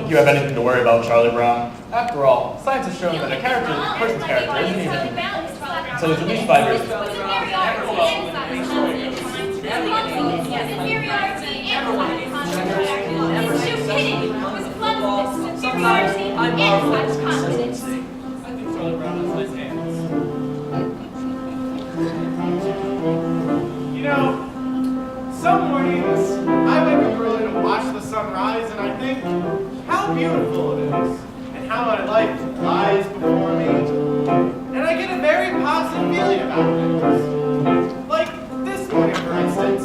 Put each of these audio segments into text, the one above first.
think you have anything to worry about, Charlie Brown. After all, science has shown that a person's character isn't even until he's at least 5 years old. You know, some mornings I wake up early to watch the sunrise and I think how beautiful it is and how my life lies before me. And I get a very positive feeling about things. Like this morning, for instance.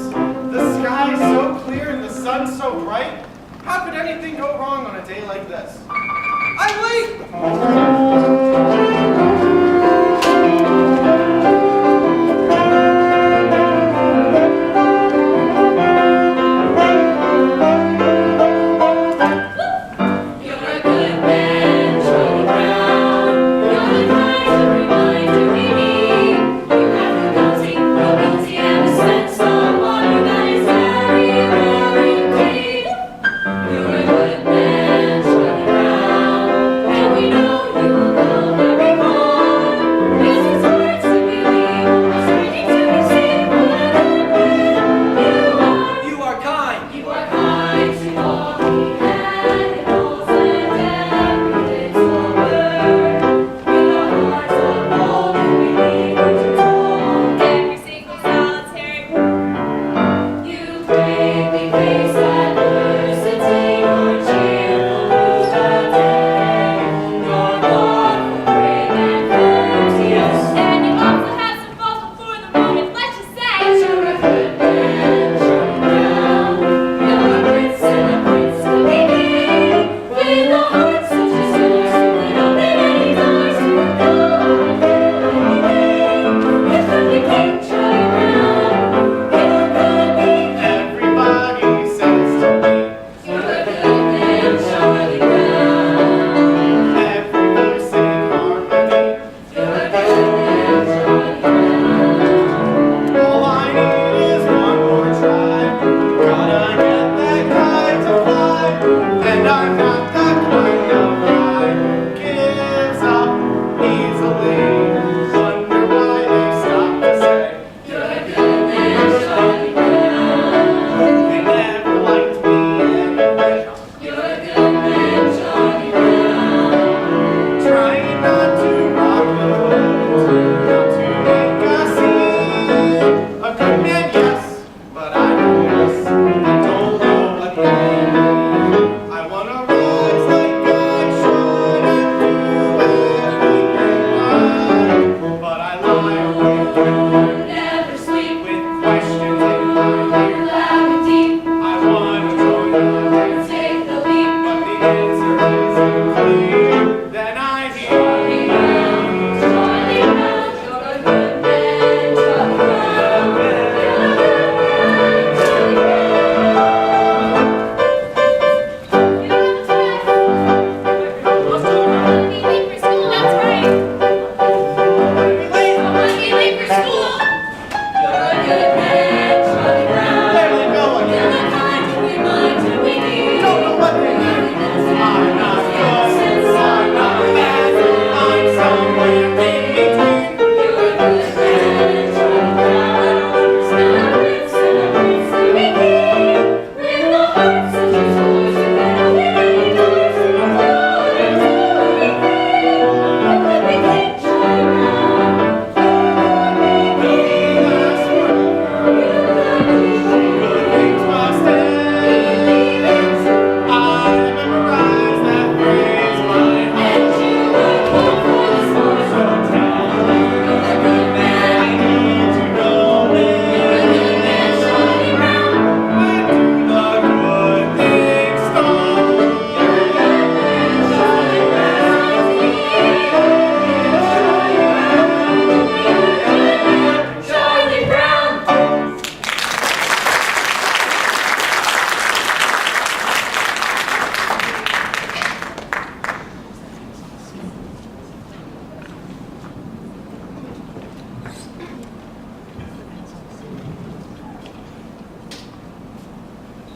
The sky is so clear and the sun so bright. How could anything go wrong on a day like this? I'm late!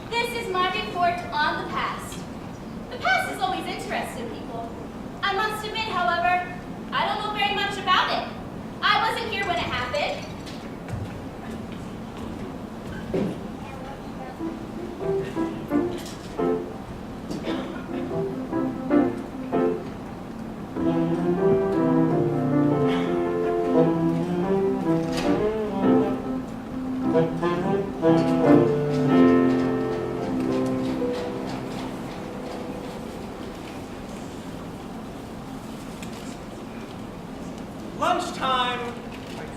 This is my report on the past. The The past has always interested people. I must admit, however, I don't know very much about it. I wasn't here when it happened. Lunchtime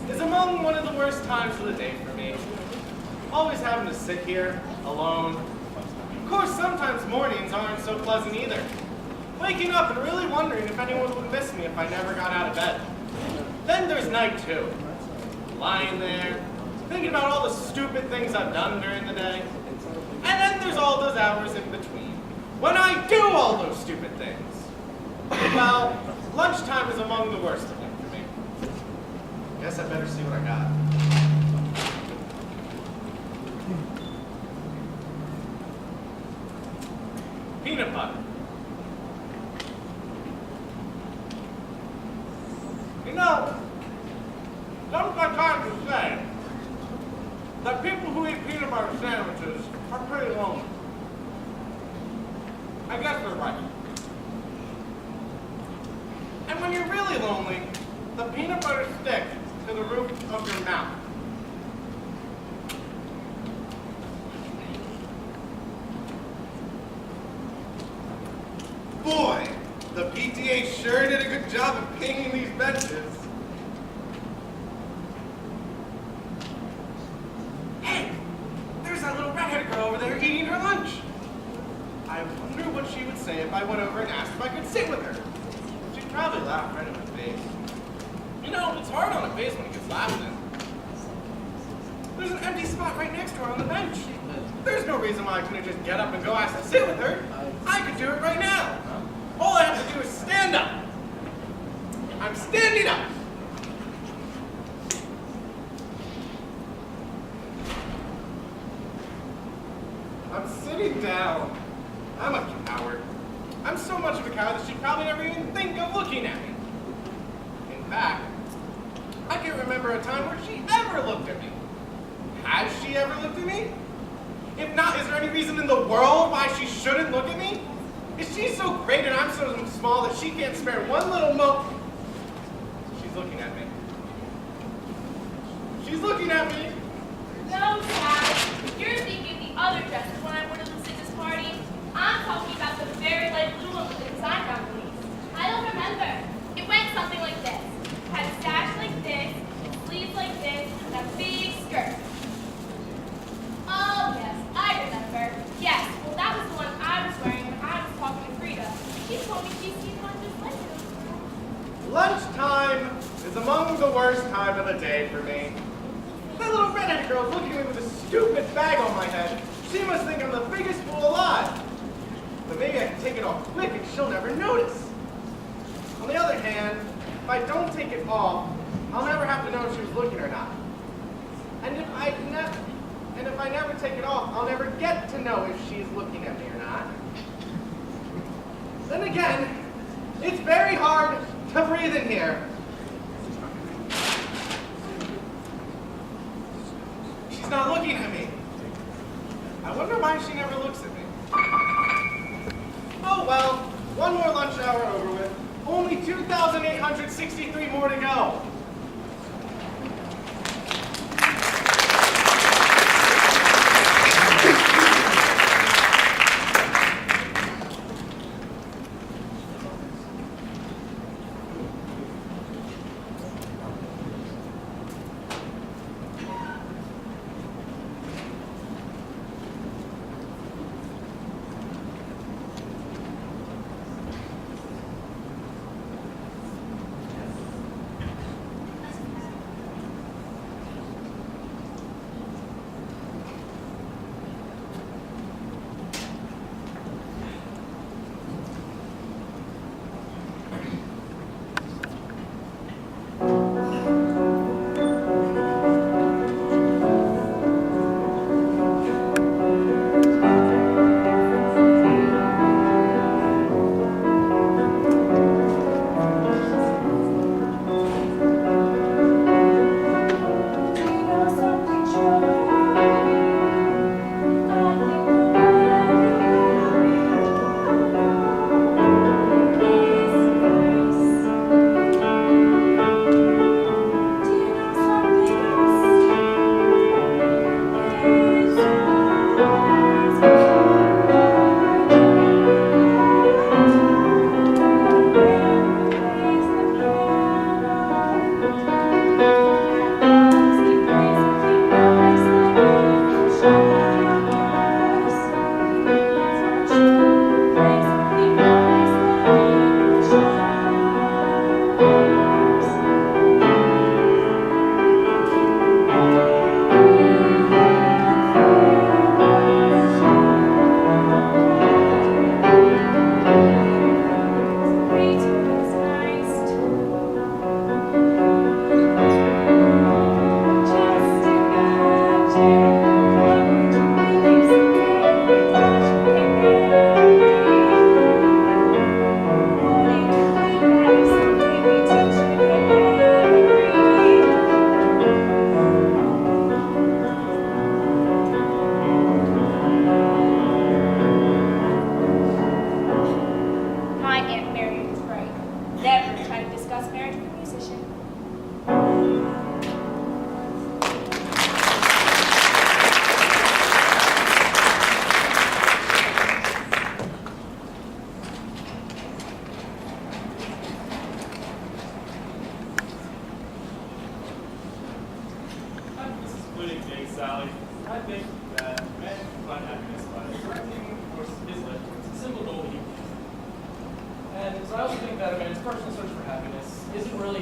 is among one of the worst times of the day for me. Always having to sit here, alone. Of course, sometimes mornings aren't so pleasant either. Waking up and really wondering if anyone would miss me if I never got out of bed. Then there's night too. Lying there, thinking about all the stupid things I've done during the day. And then there's all those hours in between, when I do all those stupid things. Well, lunchtime is among the worst of them for me. Guess I better see what I got. Peanut butter. You know, sometimes to say that people who eat peanut butter sandwiches are pretty lonely. I guess they're right. And when you're really lonely, the peanut butter sticks to the roof of your mouth. Boy, the PTA sure did a good job of painting these benches. Hey, there's that little redheaded girl over there eating her lunch. I wonder what she would say if I went over and asked if I could sit with her. She'd probably laugh right in my face. You know, it's hard on a face when it gets laughed at. There's an empty spot right next to her on the bench. There's no reason why I couldn't just get up and go ask to sit with her. I could do it right now. All I have to do is stand up. I'm standing up. I'm sitting down. I'm a coward. I'm so much of a coward that she'd probably never even think of looking at me. In fact, I can't remember a time where she ever looked at me. Has she ever looked at me? If not, is there any reason in the world why she shouldn't look at me? Is she so great and I'm so small that she can't spare one little moment? She's looking at me. She's looking at me. No, Dad. You're thinking the other dresses when I wore to the sickness party. I'm talking about the very light blue one with the design down the leaves. I don't remember. It went something like this. Had a sash like this, sleeves like this, and a big skirt. Oh, yes, I remember. Yes, well, that was the one I was wearing when I was talking to Frida. She told me she's seen one just like it. Lunchtime is among the worst time of the day for me. That little redheaded girl's looking at me with a stupid bag on my head. She must think I'm the biggest fool alive. But maybe I can take it off quick and she'll never notice. On the other hand, if I don't take it off, I'll never have to know if she was looking or not. And if I never take it off, I'll never get to know if she's looking at me or not. Then again, it's very hard to breathe in here. She's not looking at me. I wonder why she never looks at me. Oh well, one more lunch hour over with. Only 2,863 more to go.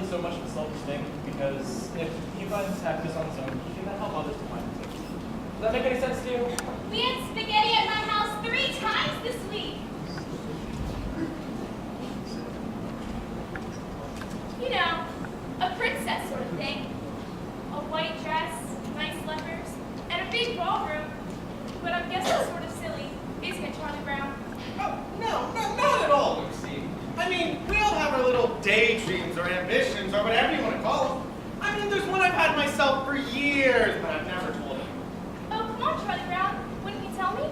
so much of a selfish thing, because if he finds happiness on his own, he can then help others to find it too. Does that make any sense to you? We had spaghetti at my house 3 times this week. You know, a princess sort of thing. A white dress, nice slippers, and a big ballroom. But I guess that's sort of silly, isn't it, Charlie Brown? Oh, no, not at all, Lucy. I mean, we all have our little daydreams or ambitions or whatever you want to call them. I mean, there's one I've had myself for years, but I've never told you. Oh, come on, Charlie Brown. Wouldn't you tell me?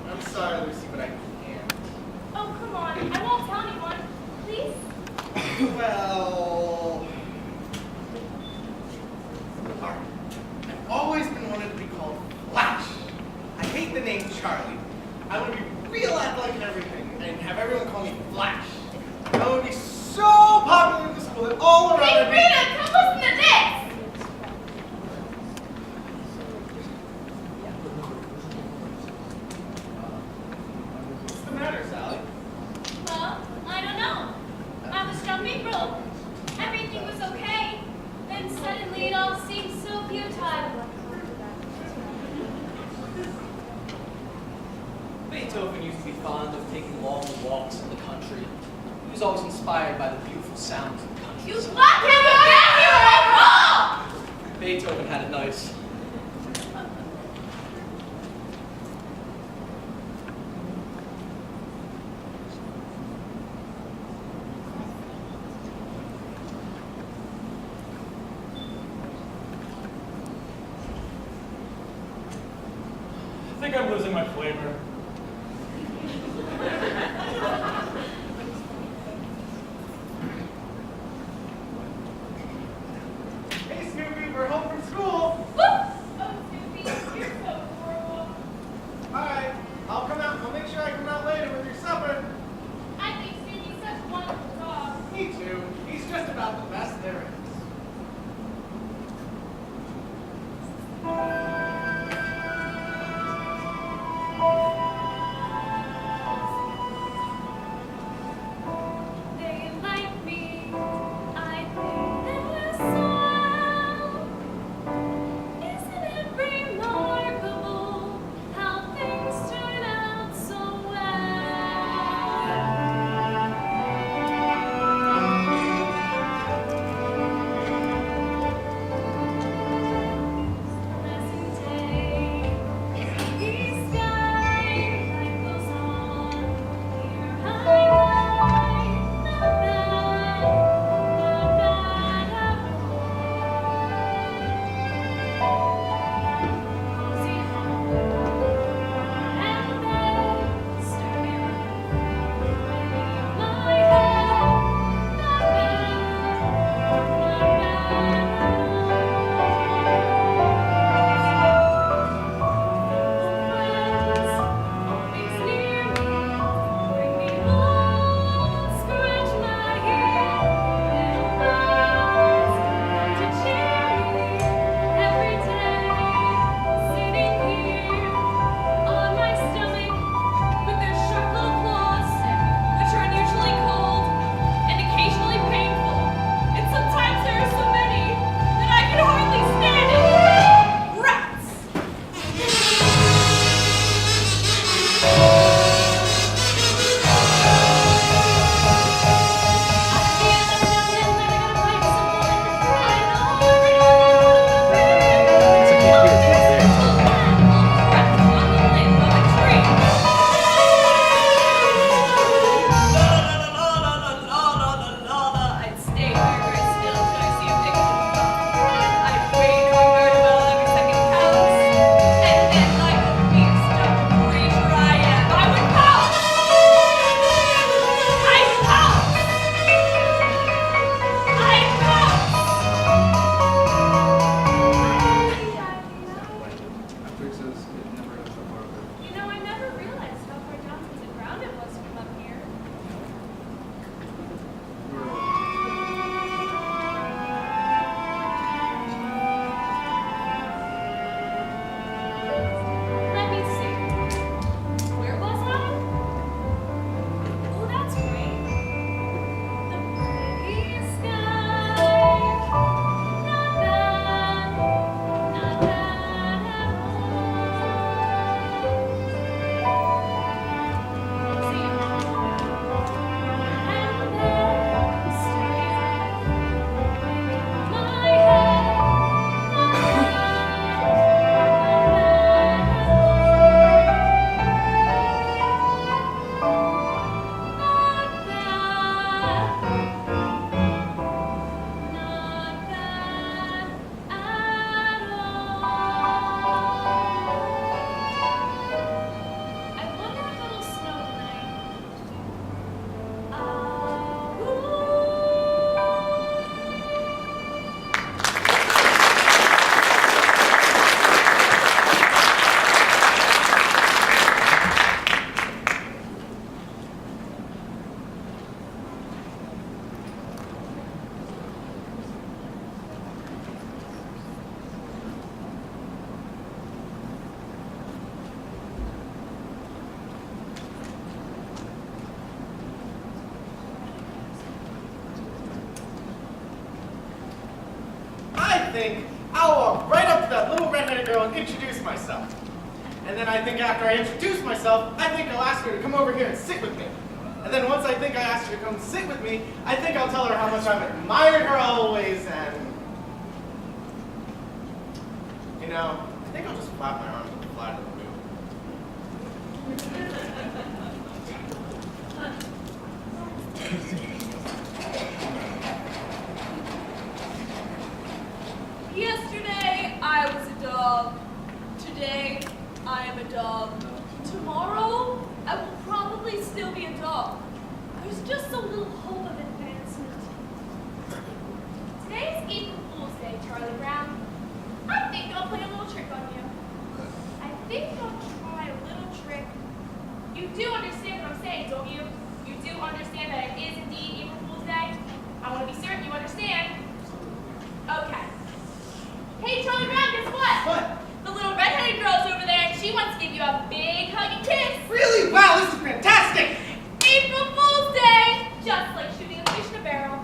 I'm sorry, Lucy, but I can't. Oh, come on. I won't tell anyone. Please? Well... Alright. I've always been wanted to be called Flash. I hate the name Charlie. I want to be real athletic and everything, and have everyone call me Flash. I would be so popular in the school that all around Hey, me... Rita, come listen to this! What's the matter, Sally? Well, I don't know. I was jumping rope. Everything was okay. Then suddenly it all seemed so futile. Beethoven used to be fond of taking long walks in the country. He was always inspired by the beautiful sounds of the country. You luck have a bad here overall! Beethoven had it nice. I think I'm losing my flavor. Hey, Snoopy, we're home from school. Whoop! Oh, Snoopy, you're so horrible. Alright, I'll come out. I'll make sure I come out later with your supper. I think Snoopy's such a wonderful dog. Me too. He's just about the best there is. They like me. I think they're swell. Isn't it remarkable how things turn out so well? Pleasant day, sunny sky, life goes on. Here I lie, not bad at all. Cozy home and bed, stirring in my head, not bad friends always near me, bring me home, scratch my head, little bells come to cheer me every day. Sitting here on my stomach with their sharp little claws, which are unusually cold and occasionally painful, and sometimes there are so many that I can hardly stand it. Rats! I'd stay very still until I see a picture of a dog. I'd wait to regard him well every second counts, and then like a beast of creature I am, I would pounce! I'd pounce! I'd pounce! You know, I never realized how far down to the ground it was from up here. Let me see. Where was I? Oh, that's great. The pretty think I'll walk right up to that little redheaded girl and introduce myself. And then I think after I introduce myself, I think I'll ask her to come over here and sit with me. And then once I think I asked her to come sit with me, I think I'll tell her how much I've admired her always and... You know, I think I'll just flap my arms and fly to the moon. Yesterday, I was a dog. Today, I am a dog. Tomorrow, I will probably still be a dog. There's just a little hope of advancement. Today's April Fool's Day, Charlie Brown. I think I'll play a little trick on you. I think I'll try a little trick. You do understand what I'm saying, don't you? You do understand that it is indeed April Fool's Day? I want to be certain you understand. Okay. Hey, Charlie Brown, guess what? What? The little redheaded girl's over there, and she wants to give you a big hug and kiss. Really? Wow, this is fantastic! April Fool's Day! Just like shooting a fish in a barrel.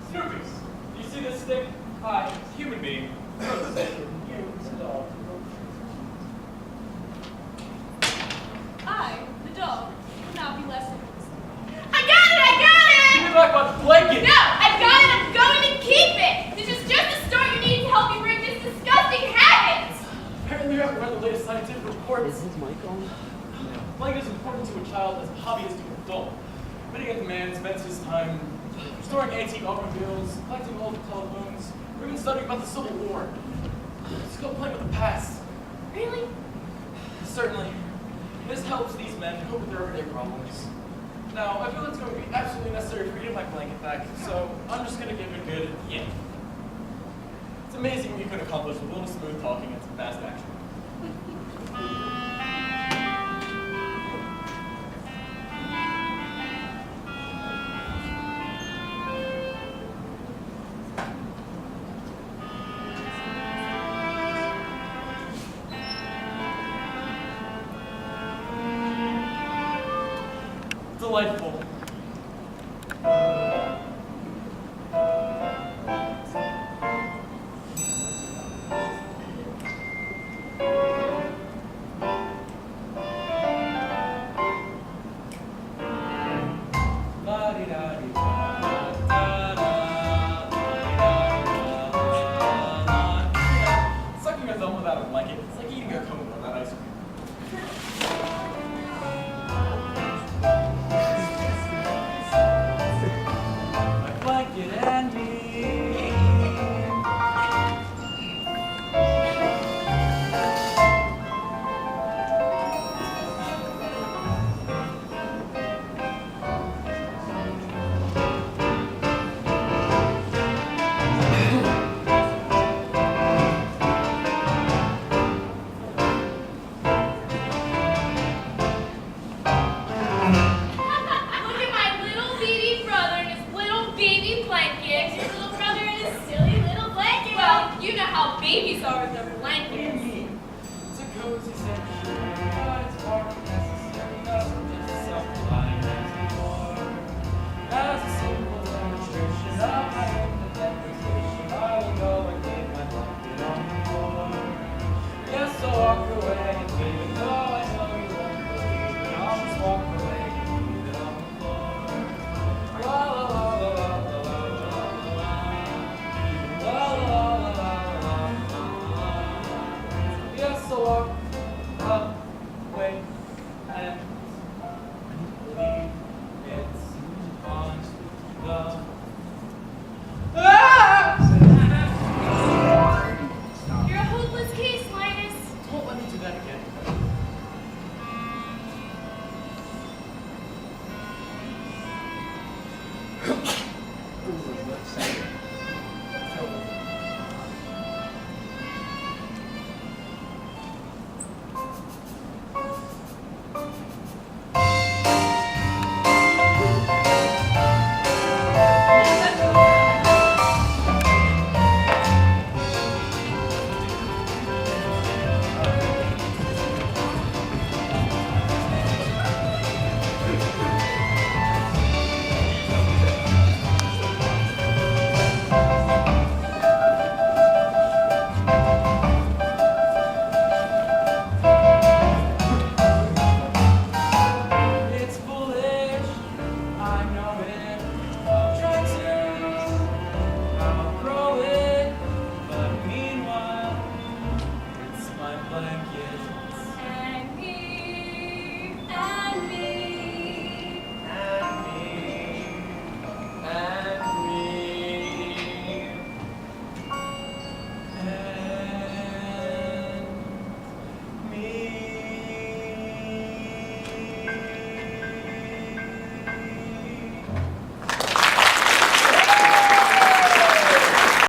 Snoopers, do you see this stick? Hi, human being. You, the dog. I, the dog, will now be lessons. I got it! Give me back my blanket! No, I got it! I'm going to keep it! This is just the start you need to help me break this disgusting habit! Apparently you haven't read the latest scientific reports. Is his mic on? Blanket is important to a child as a hobby is to an adult. Many a man spends his time restoring antique automobiles, collecting old telephones, or even studying about the Civil War. It's called playing with the past. Really? Certainly. This helps these men cope with their everyday problems. Now, I feel it's going to be absolutely necessary for you to get my blanket back, so I'm just going to give it a good yank. It's amazing what you can accomplish with a little smooth talking and some fast action. Delightful. Sucking a thumb without a blanket, it's like eating a cone without ice cream. Blanket and me. Look at my little baby brother and his little baby blanket. Your little brother and his silly little blanket. Well, you know how babies are with their blankets. It's a cozy sanctuary, but it's far from necessary. Nothing just a self-reliant anymore. As a simple demonstration of my independence, I will go and leave my blanket on the floor. Yes, I'll walk away, and even though I know you won't believe it, I'll just walk away and leave it on the floor. La la la la la la la la la. La la la la la la la. Yes, I'll walk away and leave it on the. Ah! You're a hopeless case, Linus. Don't let me do that again.